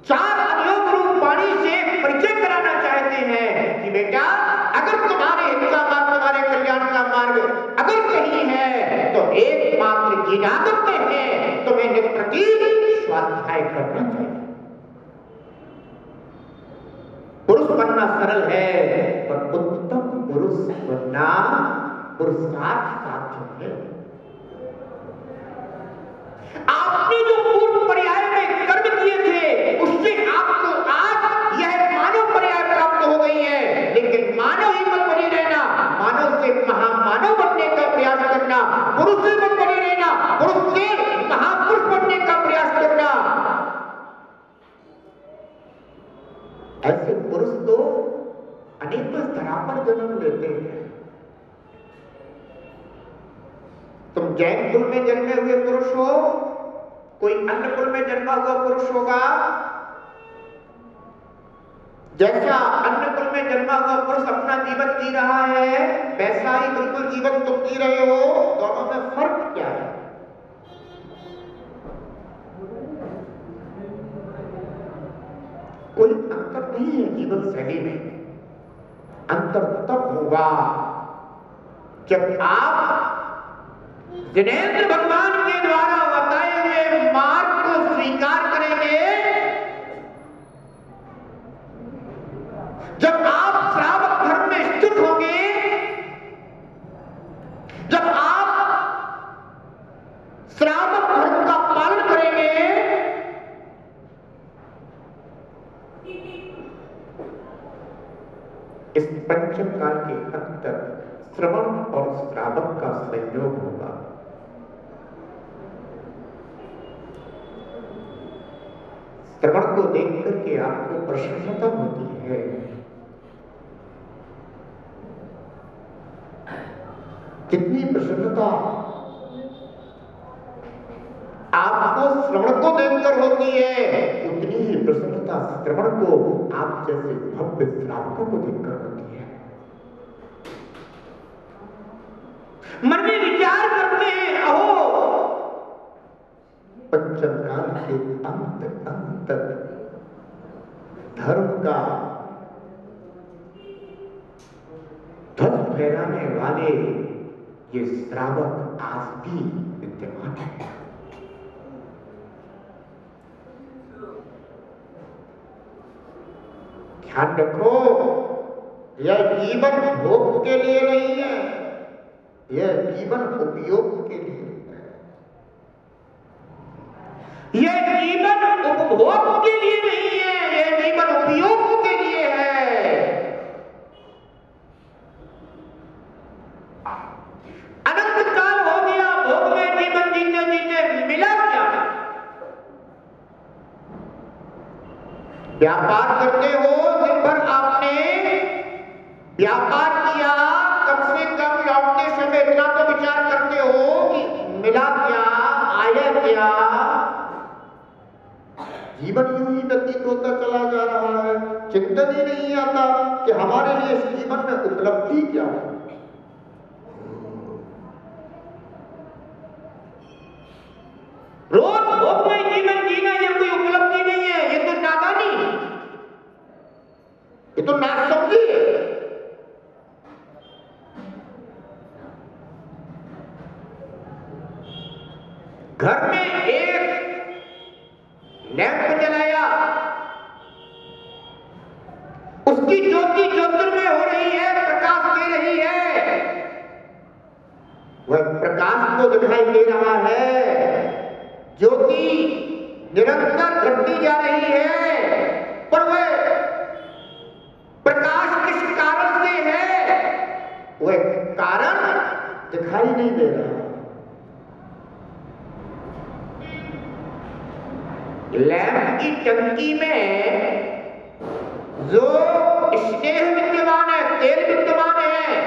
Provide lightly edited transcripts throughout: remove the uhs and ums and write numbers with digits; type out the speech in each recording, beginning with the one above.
चार अवयव रूप वाणी से परिचय कराना चाहते हैं कि बेटा अगर तुम्हारे हित का मार्ग, तुम्हारे कल्याण का मार्ग अगर कहीं है तो एकमात्र इजाजत है तुम्हें नित्य प्रति स्वाध्याय करना चाहिए। पुरुष बनना सरल है पर उत्तम पुरुष बनना पुरुषार्थ साध्य है। आपने जो पूर्व पर्याय में कर्म किए थे उससे आपको आज यह मानव पर्याय प्राप्त हो गई है, लेकिन मानव ही मत बनी रहना, मानव से महामानव बनने का प्रयास करना, पुरुष से मत बनी रहना, पुरुष से महापुरुष बनने का प्रयास करना। ऐसे पुरुष तो अनेक तरह पर जन्म लेते हैं। तुम जैन कुल में जन्मे हुए पुरुष हो, कोई अन्य कुल में जन्मा हुआ पुरुष होगा, जैसा अन्य कुल में जन्मा हुआ पुरुष अपना जीवन जी रहा है वैसा ही बिल्कुल जीवन तुम जी रहे हो। दोनों में फर्क क्या है? कोई अंतर नहीं है जीवन शैली में। अंतर तब होगा जब आप जिनेंद्र भगवान के द्वारा बताए हुए मार्ग को स्वीकार करेंगे, जब आप श्रावक धर्म में स्थित होंगे, जब आप श्रावक धर्म का पालन करेंगे, इस पंचम काल के अंतर श्रवण और श्रावक का संयोग होगा। श्रवण को देख करके आपको प्रसन्नता होती है, कितनी प्रसन्नता आपको श्रवण को देखकर होती है, उतनी ही प्रसन्नता श्रवण को आप जैसे भव्य श्रावकों को देखकर होती है। मन में विचार करते हैं, अहो पंचम काल के अंत तक धर्म का ध्वज फहराने वाले ये श्रावक आज भी विद्यमान है। ध्यान रखो, यह जीवन भोग के लिए नहीं है, यह जीवन उपयोग के लिए है। यह जीवन उपभोग के लिए नहीं है, यह जीवन उपयोग के लिए है। अनंत काल हो गया भोग में जीवन जीते जीते, मिला क्या? व्यापार करते हो, दिन भर आपने व्यापार किया, कम से कम लौटते समय इतना तो विचार करते हो कि मिला क्या, आया क्या? जीवन यूं ही व्यतीत होता चला जा रहा है, चिंतन ही नहीं आता कि हमारे लिए इस जीवन में उपलब्धि क्या है। रोज भोग में जीवन जीना ये कोई उपलब्धि नहीं है, ये तो नादानी, ये तो नासमझी है। घर में एक लैंप जलाया, उसकी ज्योति ज्योतिर्मय हो रही है, प्रकाश दे रही है, वह प्रकाश को दिखाई दे रहा है, ज्योति निरंतर घटती जा रही है, पर वह प्रकाश किस कारण से है, वह कारण दिखाई नहीं दे रहा। लैंप की टंकी में जो स्नेह विद्यमान है, तेल विद्यमान है,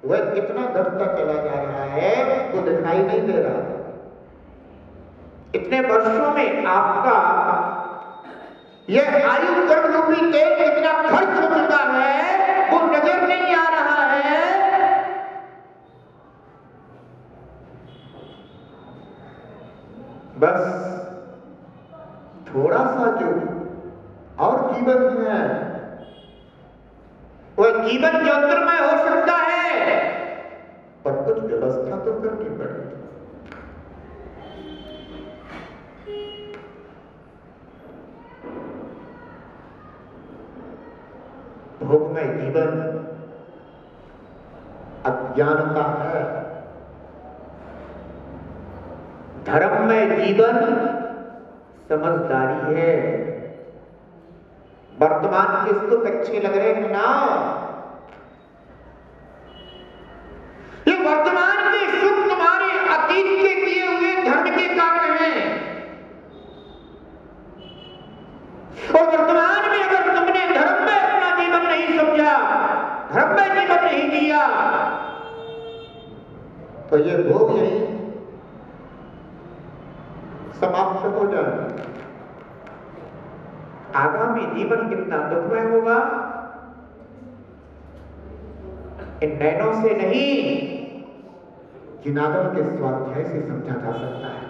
वह कितना घटता चला जा रहा है वो दिखाई नहीं दे रहा। इतने वर्षों में आपका यह आयु कर्म रूपी तेल कितना खर्च हो चुका है वो नजर नहीं आ रहा है। बस थोड़ा सा जो और जीवन है वह जीवन ज्योतिर्मय हो सकता है, पर कुछ व्यवस्था तो करनी पड़ेगी। भोगमय जीवन अज्ञानता है, धर्ममय जीवन समझदारी है। वर्तमान के सुख अच्छे लग रहे हैं ना, ये वर्तमान के सुख तुम्हारे अतीत के किए हुए धर्म के कारण हैं, और वर्तमान में अगर तुमने धर्म में अपना जीवन नहीं समझा, धर्म में जीवन नहीं जिया, तो ये भोग यही समाप्त हो जाए। आगामी जीवन कितना दुखमय होगा, इन नैनों से नहीं, जिनादों के स्वाध्याय से समझा जा सकता है।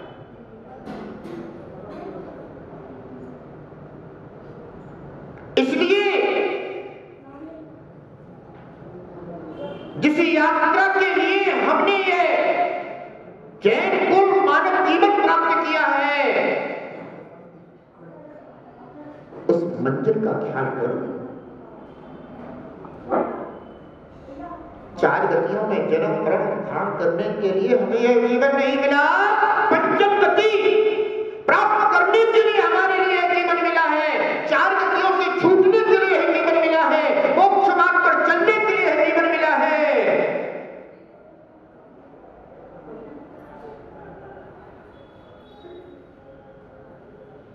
इसलिए जिस यात्रा के लिए हमने ये जैन कुल मानव जीवन प्राप्त किया है, उस मंजिल का ख्याल करो। चार गतियों में जन्म मरण धारण करने के लिए हमें यह जीवन नहीं मिला, पंचम गति प्राप्त करने के लिए हमारे लिए जीवन मिला है, चार गतियों से छूटने के लिए जीवन मिला है, मोक्ष मार्ग पर चलने के लिए जीवन मिला है।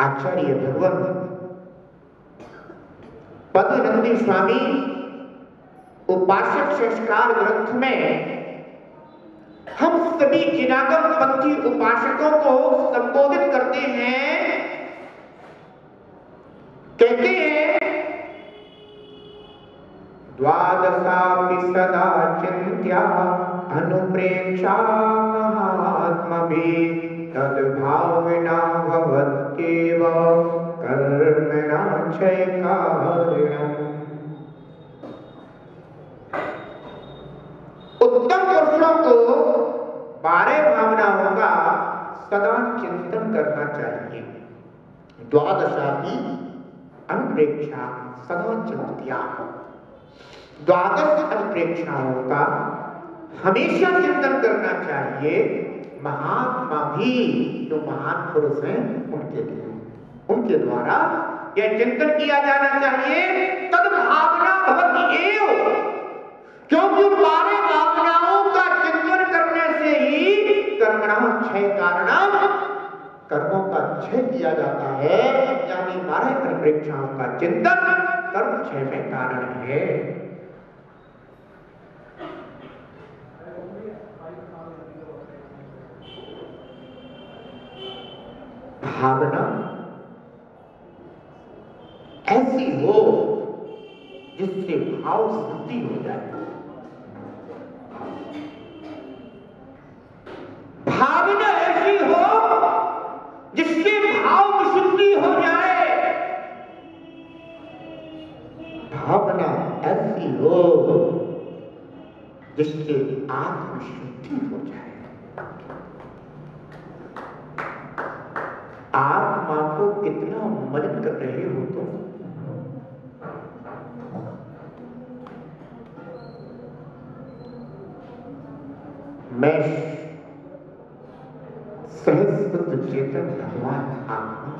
आचार्य भगवान पद्मनंदी स्वामी उपासक संस्कार ग्रंथ में हम सभी जिनागम पंथी उपासकों को संबोधित करते हैं, कहते हैं द्वादशापि सदा चिंत्या अनुप्रेक्षा महात्मभिः तद्भाविना भवत्येव कर्मणा क्षयकारिणम्। उत्तम पुरुषों को 12 भावनाओं का सदा चिंतन करना चाहिए। द्वादशापि अनुप्रेक्षा सदा चिंत्या, 12 अनुप्रेक्षाओं का हमेशा चिंतन करना चाहिए। महात्मा भी जो महान पुरुष हैं उनके लिए, उनके द्वारा यह चिंतन किया जाना चाहिए। तद भावना भवति एव, क्योंकि 12 भावनाओं का चिंतन करने से ही कर्मणा क्षय कारणम, कर्मों का क्षय किया जाता है। यानी 12 अनुप्रेक्षाओं का चिंतन कर्म क्षय में कारण है। भावना ऐसी हो जिससे भाव शुद्धि हो जाए, भावना ऐसी हो जिससे भाव शुद्धि हो जाए, भावना ऐसी हो जिससे आत्मशुद्धि हो जाए। आत्मा को कितना मलिन कर रहे हो तुम। मैं सहस्त्र चेतन भगवान आत्मा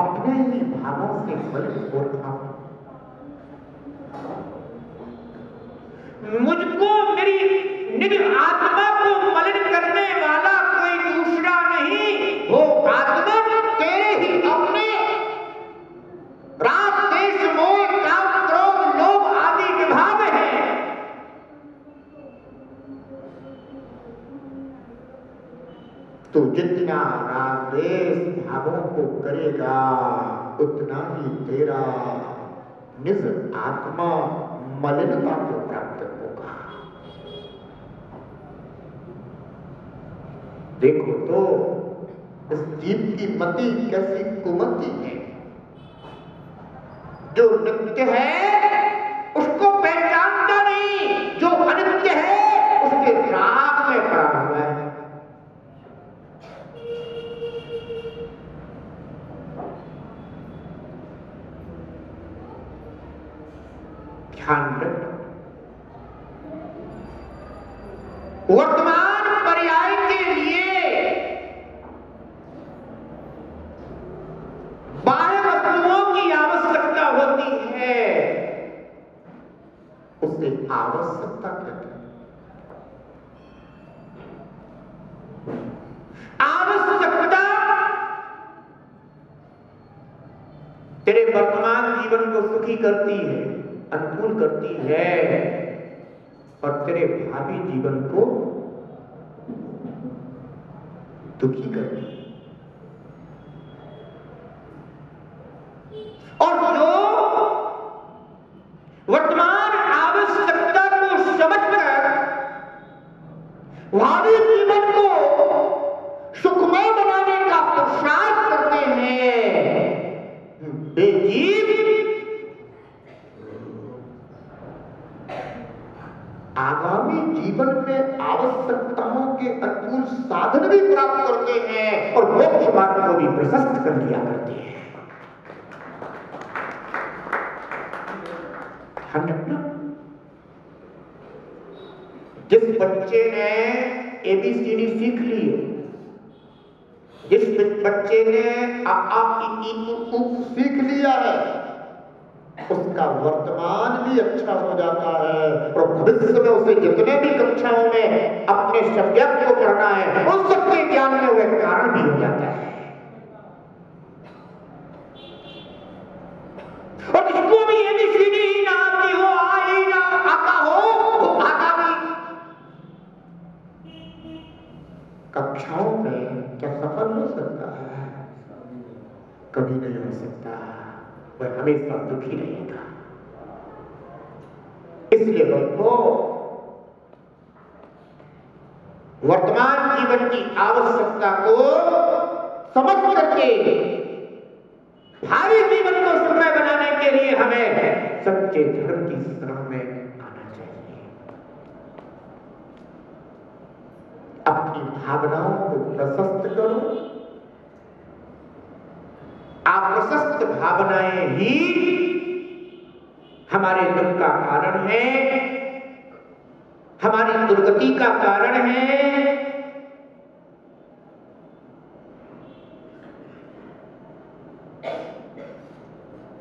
अपने ही भावों से मलिन हो रहा हूं। मुझको मेरी निज आत्मा को मलिन करने वाला कोई दूसरा नहीं, वो आत्मा तेरे ही अपने राग देश मोह काम क्रोध लोभ आदि विभाग है। तो जितना राग देश भावों को करेगा उतना ही तेरा निज आत्मा मलिनता को प्राप्त होगा। देखो तो इस जीव की मति कैसी कुमति है। जो नित्य है उसको पहचानता नहीं, जो अनित्य है उसके राग में पड़ा हुआ है। ध्यान रखना, वर्तमान पर्याय के लिए बाह्य वस्तुओं की आवश्यकता होती है। उसे आवश्यकता कहते हैं। आवश्यकता तेरे वर्तमान जीवन को सुखी करती है, अनुकूल करती है, और तेरे भावी जीवन को दुखी करती है। और जो वर्तमान आवश्यकता को समझकर भावी जीवन को सुखमय बनाने का पुरुषार्थ करते हैं, वे जीव आगामी जीवन में आवश्यकताओं के अनुकूल साधन भी प्राप्त करते हैं और मोक्ष मार्ग को भी प्रशस्त कर दिया करते हैं। ध्यान रखना, जिस बच्चे ने ABCD सीख ली, जिस बच्चे ने आ सीख लिया है, उसका वर्तमान भी अच्छा हो जाता है और भविष्य में उसे जितने भी कक्षाओं में अपने सब्जेक्ट को पढ़ना है उन सबके ज्ञान में वह कारण भी हो जाता है। और जिसको भी ABCD ही ना आती हो, आ ही ना आता हो, वो आगामी कक्षाओं में क्या सफल हो सकता है? कभी नहीं हो सकता, वह हमेशा दुखी रहेगा। इसलिए बच्चों, वर्तमान जीवन की आवश्यकता को समझ करके भावी जीवन को सुखमय बनाने के लिए हमें सच्चे धर्म की शरण में आना चाहिए। अपनी भावनाओं को प्रशस्त करो। आप प्रशस्त भावनाएं ही हमारे दुख का कारण है, हमारी दुर्गति का कारण है।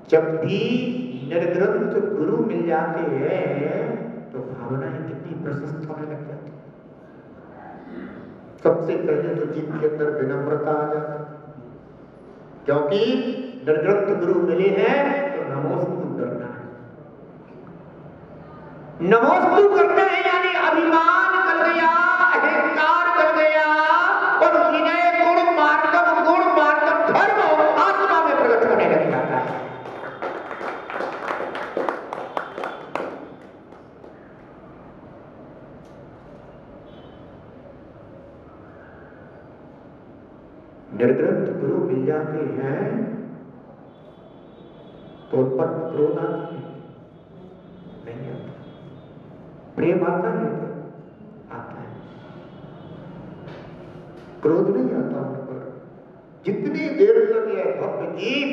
जब भी निर्ग्रंथ गुरु मिल जाते हैं तो भावनाएं कितनी प्रशस्त होने लग जाती है। सबसे पहले तो जीव के अंदर विनम्रता आ जाती है, क्योंकि निर्ग्रंथ गुरु मिले हैं तो नमोस्तु करना है। नमोस्तु करना है यानी अभिमान कर गया, अहंकार कर गया और विनय गुण मार्गम धर्म आत्मा में प्रकट होने लग जाता है। निर्ग्रंथ गुरु मिल जाते हैं तो उन पर क्रोध आता है? नहीं आता। प्रेम आता है? आता है। क्रोध नहीं आता उन पर। जितनी देर तक यह भक्त जीव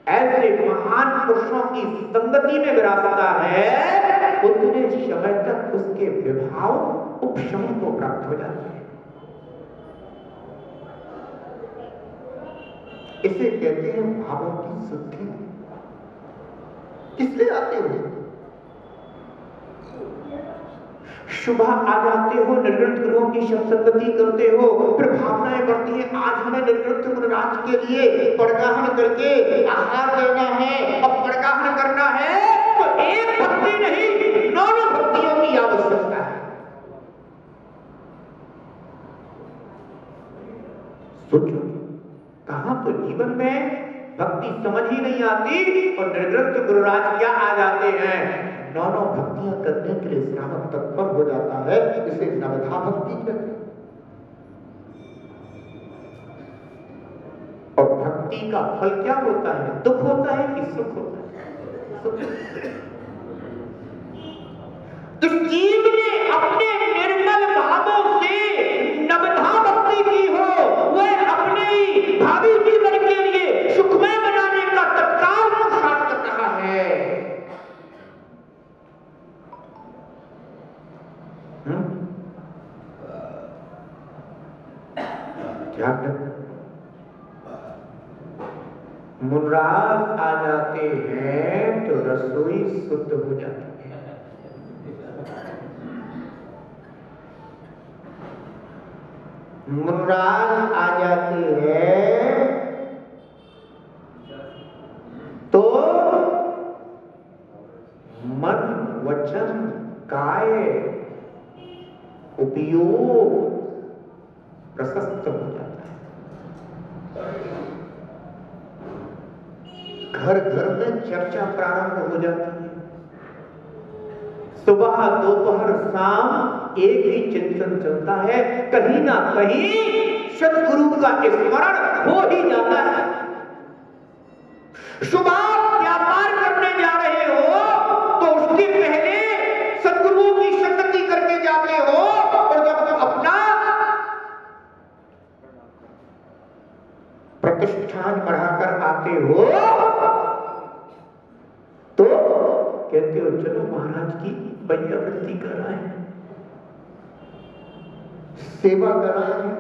ऐसे महान पुरुषों की संगति में विराजता है, उतने समय तक उसके विभाव उपशम को प्राप्त हो जाते हैं। इसे कहते हैं भावों की शुद्धि। किसलिए आते हो? सुबह आ जाते हो, निर्ग्रंथ गुरुओं की संगति करते हो, फिर भावनाएं बढ़ती हैं, आज हमें निर्ग्रंथ गुरुराज के लिए पड़गाहन करके आहार देना है। अब पड़गाहन करना है तो एक भक्ति नहीं, 9 भक्तियों की आवश्यकता है। सोचो, कहां तो जीवन में भक्ति समझ ही नहीं आती और निर्ग्रंथ गुरुराज क्या आ जाते हैं, 9 भक्तियां करने के लिए श्रावक तत्पर हो जाता है। इसे नवधा भक्ति कहते हैं। भक्ति का फल क्या होता है? दुख होता है कि सुख होता है? सुख। तो जीव ने अपने निर्मल भावों से नवधा भक्ति की हो, वह अपने ही भावी जीवन के लिए सुखमय बनाने का तत्काल पुरुषार्थ कर रहा है। क्या मुनराज आ जाते हैं तो रसोई शुद्ध हो जाती है। मुनराज आ जाते हैं तो मन वचन काय उपयोग प्रशस्त हो जाता है। घर घर में चर्चा प्रारंभ हो जाती है। सुबह दोपहर शाम एक ही चिंतन चलता है, कहीं ना कहीं सतगुरु का स्मरण हो ही जाता है। सुबह व्यापार करने जा रहे हो तो उसके पहले सतगुरु की संगति करके जाते हो, और जब तुम अपना प्रतिष्ठान बढ़ाकर आते हो तो कहते हो चलो महाराज की वैयावृत्ति कराएं, सेवा कराएं।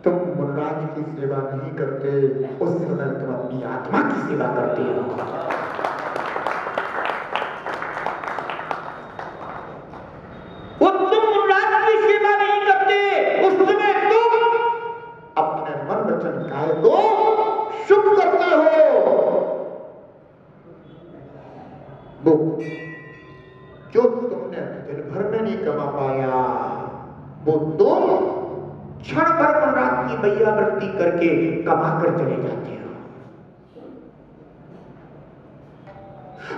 तुम महाराज की सेवा नहीं करते, उस समय तुम अपनी आत्मा की सेवा करते हो। वो तुम महाराज की सेवा नहीं करते, उस समय तुम अपने मन वचन काय को शुभ करते हो। वो जो तुमने दिन भर में नहीं कमा पाया, वो तुम क्षण भर रात की वैयावृत्ति करके कमा कर चले जाते हो।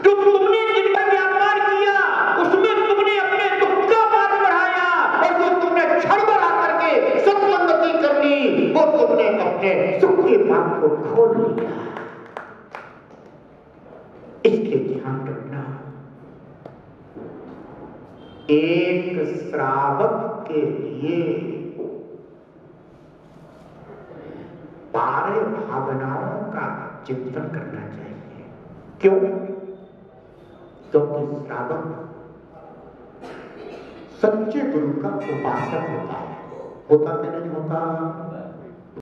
जो तुमने दिन भर व्यापार किया, उसमें तुमने अपने दुख का भार बढ़ाया, और जो तुमने क्षण भर आकर के सत्संगति कर ली, वो तुमने अपने सुख के मार्ग को खोल लिया। इसके ध्यान रखना। एक श्रावक के लिए पारे भावनाओं का चिंतन करना चाहिए। क्यों? क्योंकि श्रावक सच्चे गुरु का उपासक होता है। होता कि नहीं होता?